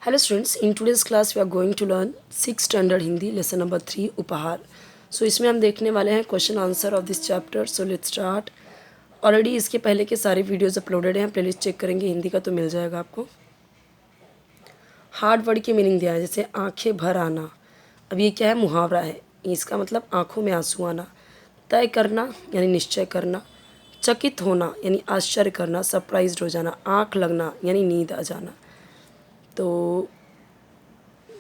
Hello students, in today's class we are going to learn 6th standard Hindi lesson number 3 उपहार. So इसमें हम देखने वाले हैं question answer of this chapter. So let's start. Already इसके पहले के सारे वीडियोस अपलोडेड हैं, प्लेलिस्ट चेक करेंगे हिंदी का तो मिल जाएगा आपको. हार्ड वर्ड की मीनिंग दिया है, जैसे आंखें भर आना. अब ये क्या है, मुहावरा है. इसका मतलब आंखों में आंसू आना. तय करना यानी निश्चय करना. चकित होना यानी आश्चर्य करना, सरप्राइज्ड हो जाना. आँख लगना यानी नींद आ जाना. तो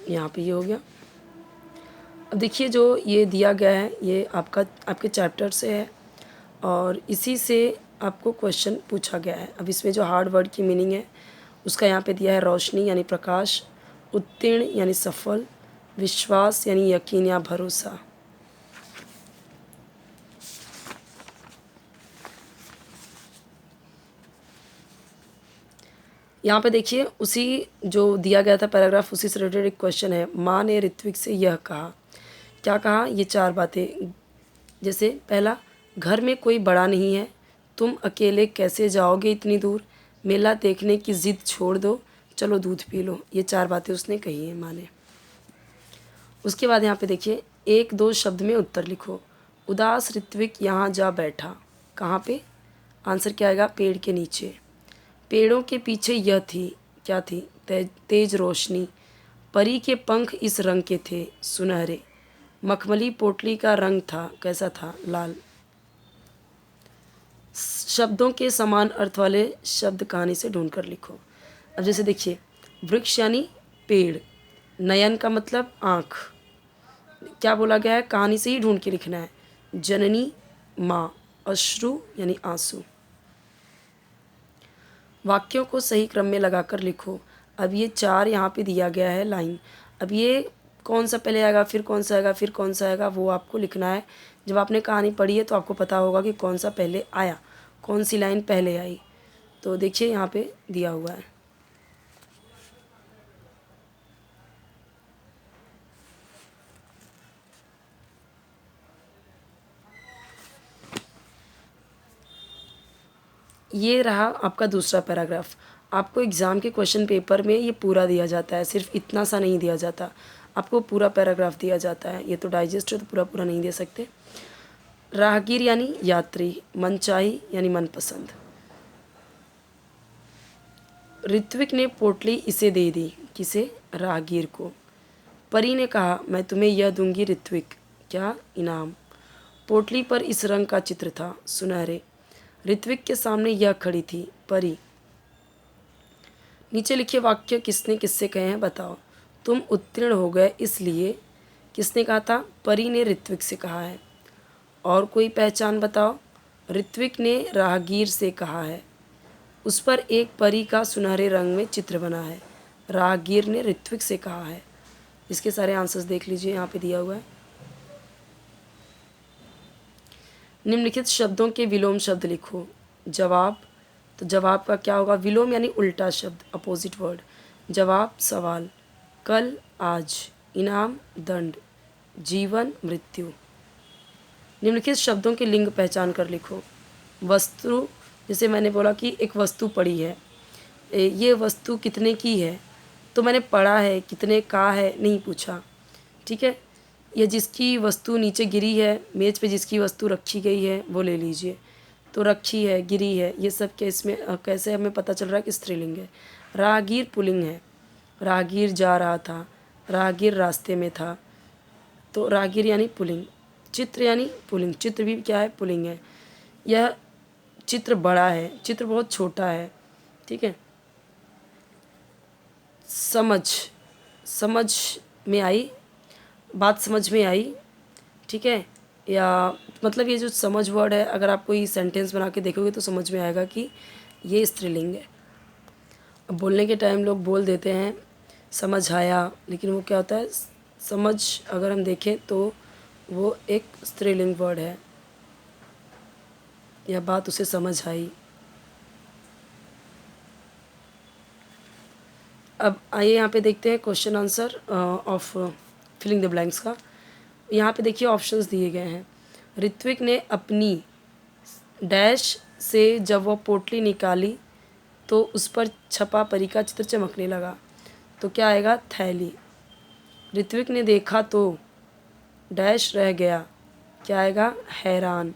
यहाँ पे ये हो गया. अब देखिए जो ये दिया गया है ये आपके चैप्टर से है और इसी से आपको क्वेश्चन पूछा गया है. अब इसमें जो हार्ड वर्ड की मीनिंग है उसका यहाँ पे दिया है रोशनी यानी प्रकाश, उत्तीर्ण यानी सफल, विश्वास यानी यकीन या भरोसा. यहाँ पे देखिए उसी जो दिया गया था पैराग्राफ उसी से रिलेटेड एक क्वेश्चन है. माँ ने ऋत्विक से यह कहा. क्या कहा, ये 4 बातें. जैसे पहला, घर में कोई बड़ा नहीं है, तुम अकेले कैसे जाओगे इतनी दूर, मेला देखने की ज़िद छोड़ दो, चलो दूध पी लो. ये 4 बातें उसने कही हैं माँ ने. उसके बाद यहाँ पे देखिए 1-2 शब्द में उत्तर लिखो. उदास ऋत्विक यहाँ जा बैठा. कहाँ पे, आंसर क्या आएगा, पेड़ के नीचे. पेड़ों के पीछे यह थी, क्या थी, तेज रोशनी. परी के पंख इस रंग के थे, सुनहरे. मखमली पोटली का रंग था, कैसा था, लाल. शब्दों के समान अर्थ वाले शब्द कहानी से ढूंढ कर लिखो. अब जैसे देखिए, वृक्ष यानी पेड़, नयन का मतलब आँख. क्या बोला गया है, कहानी से ही ढूंढ के लिखना है. जननी माँ, अश्रु यानी आंसू. वाक्यों को सही क्रम में लगाकर लिखो. अब ये 4 यहाँ पे दिया गया है लाइन. अब ये कौन सा पहले आएगा, फिर कौन सा आएगा, फिर कौन सा आएगा, वो आपको लिखना है. जब आपने कहानी पढ़ी है तो आपको पता होगा कि कौन सा पहले आया, कौन सी लाइन पहले आई. तो देखिए यहाँ पे दिया हुआ है. ये रहा आपका दूसरा पैराग्राफ. आपको एग्ज़ाम के क्वेश्चन पेपर में ये पूरा दिया जाता है, सिर्फ इतना सा नहीं दिया जाता, आपको पूरा पैराग्राफ दिया जाता है. ये तो डाइजेस्ट है तो पूरा पूरा नहीं दे सकते. राहगीर यानी यात्री, मनचाही यानी मनपसंद. ऋत्विक ने पोटली इसे दे दी, किसे, राहगीर को. परी ने कहा, मैं तुम्हें यह दूंगी ऋत्विक, क्या, इनाम. पोटली पर इस रंग का चित्र था, सुनहरे. ऋत्विक के सामने यह खड़ी थी, परी. नीचे लिखे वाक्य किसने किससे कहे हैं बताओ. तुम उत्तीर्ण हो गए इसलिए, किसने कहा था, परी ने ऋत्विक से कहा है. और कोई पहचान बताओ, ऋत्विक ने राहगीर से कहा है. उस पर एक परी का सुनहरे रंग में चित्र बना है, राहगीर ने ऋत्विक से कहा है. इसके सारे आंसर्स देख लीजिए, यहाँ पे दिया हुआ है. निम्नलिखित शब्दों के विलोम शब्द लिखो. जवाब, तो जवाब का क्या होगा, विलोम यानी उल्टा शब्द, अपोजिट वर्ड. जवाब सवाल, कल आज, इनाम दंड, जीवन मृत्यु. निम्नलिखित शब्दों के लिंग पहचान कर लिखो. वस्तु, जैसे मैंने बोला कि एक वस्तु पड़ी है, ये वस्तु कितने की है, तो मैंने पढ़ा है, कितने का है नहीं पूछा, ठीक है. ये जिसकी वस्तु नीचे गिरी है, मेज़ पे जिसकी वस्तु रखी गई है वो ले लीजिए. तो रखी है, गिरी है, ये सब क्या इसमें कैसे हमें पता चल रहा है कि स्त्रीलिंग है. राहगीर पुल्लिंग है, राहगीर जा रहा था, राहगीर रास्ते में था, तो राहगीर यानी पुल्लिंग. चित्र यानी पुल्लिंग, चित्र भी क्या है, पुल्लिंग है. यह चित्र बड़ा है, चित्र बहुत छोटा है, ठीक है. समझ, समझ में आई, बात समझ में आई, ठीक है. या मतलब ये जो समझ वर्ड है, अगर आप कोई सेंटेंस बना के देखोगे तो समझ में आएगा कि ये स्त्रीलिंग है. अब बोलने के टाइम लोग बोल देते हैं समझ आया, लेकिन वो क्या होता है, समझ अगर हम देखें तो वो एक स्त्रीलिंग वर्ड है. यह बात उसे समझ आई. अब आइए यहाँ पे देखते हैं question answer of filling the blanks का. यहाँ पे देखिए ऑप्शंस दिए गए हैं. ऋत्विक ने अपनी डैश से जब वह पोटली निकाली तो उस पर छपा परी का चित्र चमकने लगा. तो क्या आएगा थैली। ऋत्विक ने देखा तो डैश रह गया, क्या आएगा हैरान।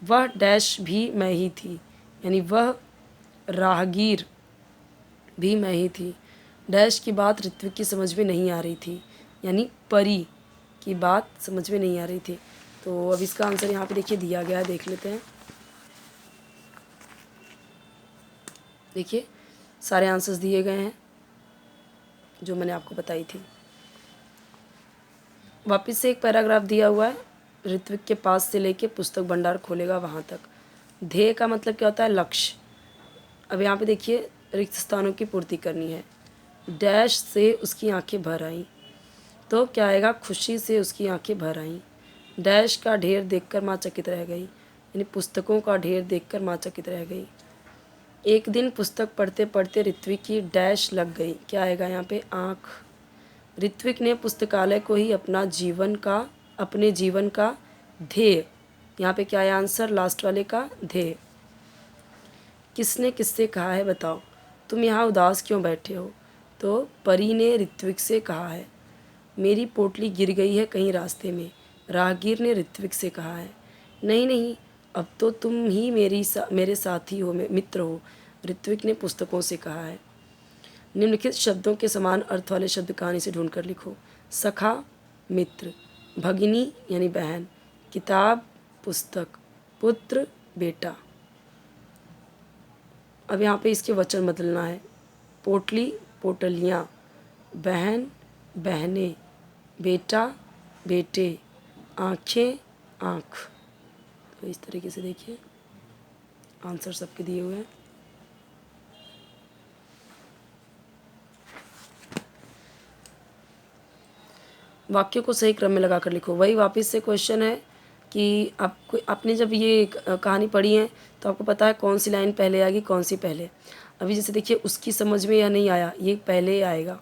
वह डैश भी मैं ही थी, यानी वह राहगीर भी मैं ही थी। डैश की बात ऋत्विक की समझ में नहीं आ रही थी, यानी परी की बात समझ में नहीं आ रही थी। तो अब इसका आंसर यहाँ पे देखिए दिया गया है, देख लेते हैं। देखिए सारे आंसर्स दिए गए हैं जो मैंने आपको बताई थी। वापस से एक पैराग्राफ दिया हुआ है, ऋत्विक के पास से लेके पुस्तक भंडार खोलेगा वहाँ तक। ध्येय का मतलब क्या होता है, लक्ष्य। अब यहाँ पे देखिए रिक्त स्थानों की पूर्ति करनी है। डैश से उसकी आंखें भर आईं, तो क्या आएगा खुशी से उसकी आंखें भर आईं। डैश का ढेर देखकर माँ चकित रह गई, यानी पुस्तकों का ढेर देखकर माँ चकित रह गई। एक दिन पुस्तक पढ़ते पढ़ते ऋत्विक की डैश लग गई, क्या आएगा यहाँ पे आँख। ऋत्विक ने पुस्तकालय को ही अपने जीवन का ध्येय, यहाँ पे क्या है आंसर लास्ट वाले का ध्येय। किसने किससे कहा है बताओ, तुम यहाँ उदास क्यों बैठे हो। तो परी ने ऋत्विक से कहा है। मेरी पोटली गिर गई है कहीं रास्ते में, राहगीर ने ऋत्विक से कहा है। नहीं नहीं, अब तो तुम ही मेरे साथी हो, मित्र हो, ऋत्विक ने पुस्तकों से कहा है। निम्नलिखित शब्दों के समान अर्थ वाले शब्द कहानी से ढूंढकर लिखो। सखा मित्र, भगिनी यानी बहन, किताब पुस्तक, पुत्र बेटा। अब यहाँ पे इसके वचन बदलना है। पोटली पोटलियाँ, बहन बहनें, बेटा बेटे, आँखें आँख। तो इस तरीके से देखिए आंसर सबके दिए हुए हैं। वाक्य को सही क्रम में लगाकर लिखो। वही वापस से क्वेश्चन है कि आपने जब ये कहानी पढ़ी है तो आपको पता है कौन सी लाइन पहले आएगी कौन सी पहले। अभी जैसे देखिए उसकी समझ में यह नहीं आया, ये पहले आएगा।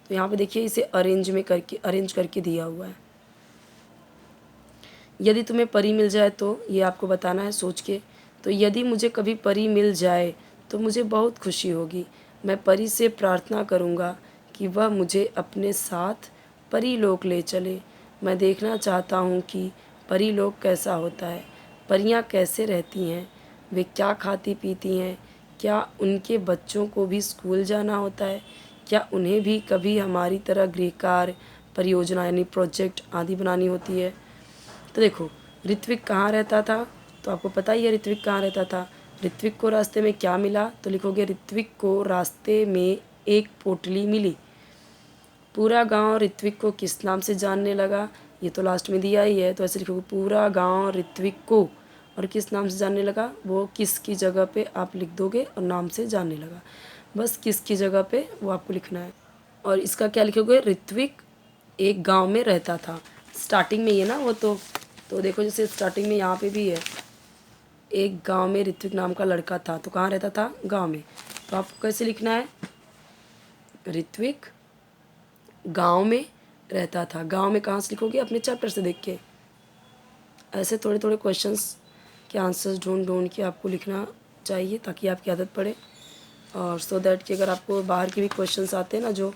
तो यहाँ पे देखिए इसे अरेंज करके दिया हुआ है। यदि तुम्हें परी मिल जाए तो ये आपको बताना है सोच के। तो यदि मुझे कभी परी मिल जाए तो मुझे बहुत खुशी होगी। मैं परी से प्रार्थना करूँगा कि वह मुझे अपने साथ परी लोक ले चले। मैं देखना चाहता हूँ कि परी लोक कैसा होता है, परियाँ कैसे रहती हैं, वे क्या खाती पीती हैं, क्या उनके बच्चों को भी स्कूल जाना होता है, क्या उन्हें भी कभी हमारी तरह गृह कार्य, परियोजना यानी प्रोजेक्ट आदि बनानी होती है। तो देखो ऋत्विक कहाँ रहता था, तो आपको पता ही है ऋत्विक कहाँ रहता था। ऋत्विक को रास्ते में क्या मिला, तो लिखोगे ऋत्विक को रास्ते में एक पोटली मिली। पूरा गांव ऋत्विक को किस नाम से जानने लगा, ये तो लास्ट में दिया ही है, तो ऐसे लिखोगे पूरा गांव ऋत्विक को और किस नाम से जानने लगा, वो किस की जगह पे आप लिख दोगे और नाम से जानने लगा। बस किस की जगह पे वो आपको लिखना है। और इसका क्या लिखोगे, ऋत्विक एक गांव में रहता था। स्टार्टिंग में ये ना वो तो देखो जैसे स्टार्टिंग में यहाँ पे भी है, एक गांव में ऋत्विक नाम का लड़का था। तो कहाँ रहता था, गांव में। तो आपको कैसे लिखना है, ऋत्विक गांव में रहता था। गांव में कहाँ से लिखोगे, अपने चैप्टर से देख के। ऐसे थोड़े थोड़े क्वेश्चंस के आंसर्स ढूंढ के आपको लिखना चाहिए ताकि आपकी आदत पड़े, और सो दैट कि अगर आपको बाहर के भी क्वेश्चंस आते हैं ना जो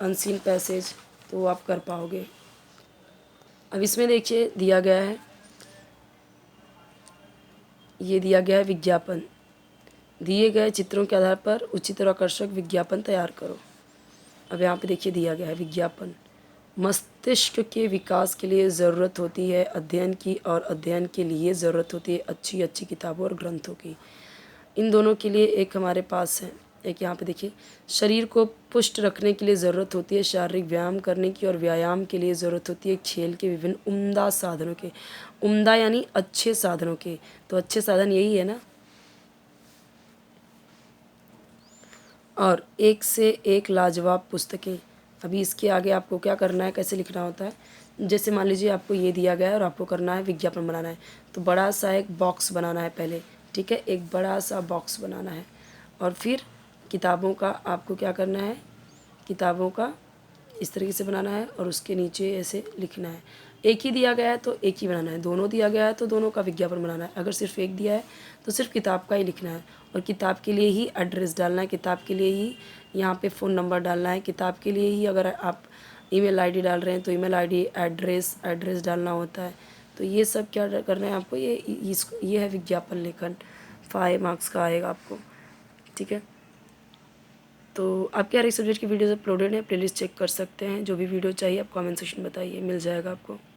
अनसीन पैसेज, तो वो आप कर पाओगे। अब इसमें देखिए दिया गया है, ये दिया गया है विज्ञापन। दिए गए चित्रों के आधार पर उचित और आकर्षक विज्ञापन तैयार करो। अब यहाँ पे देखिए दिया गया है विज्ञापन। मस्तिष्क के विकास के लिए ज़रूरत होती है अध्ययन की, और अध्ययन के लिए ज़रूरत होती है अच्छी अच्छी किताबों और ग्रंथों की। इन दोनों के लिए एक हमारे पास है, एक यहाँ पे देखिए, शरीर को पुष्ट रखने के लिए ज़रूरत होती है शारीरिक व्यायाम करने की, और व्यायाम के लिए ज़रूरत होती है खेल के विभिन्न उम्दा साधनों के। उम्दा यानी अच्छे साधनों के, तो अच्छे साधन यही है ना। और एक से एक लाजवाब पुस्तकें। अभी इसके आगे आपको क्या करना है, कैसे लिखना होता है। जैसे मान लीजिए आपको ये दिया गया है और आपको करना है विज्ञापन बनाना है, तो बड़ा सा एक बॉक्स बनाना है पहले, ठीक है, एक बड़ा सा बॉक्स बनाना है। और फिर किताबों का आपको क्या करना है, किताबों का इस तरीके से बनाना है और उसके नीचे ऐसे लिखना है। एक ही दिया गया है तो एक ही बनाना है, दोनों दिया गया है तो दोनों का विज्ञापन बनाना है, अगर सिर्फ एक दिया है तो सिर्फ किताब का ही लिखना है, और किताब के लिए ही एड्रेस डालना है, किताब के लिए ही यहाँ पे फ़ोन नंबर डालना है, किताब के लिए ही अगर आप ईमेल आईडी डाल रहे हैं तो ईमेल आईडी एड्रेस डालना होता है। तो ये सब क्या करना है आपको, ये है विज्ञापन लेखन, 5 मार्क्स का आएगा आपको। ठीक है, तो आपके हर एक सब्जेक्ट की वीडियोज़ अपलोडेड हैं, प्लेलिस्ट चेक कर सकते हैं। जो भी वीडियो चाहिए आप कमेंट सेक्शन में बताइए, मिल जाएगा आपको।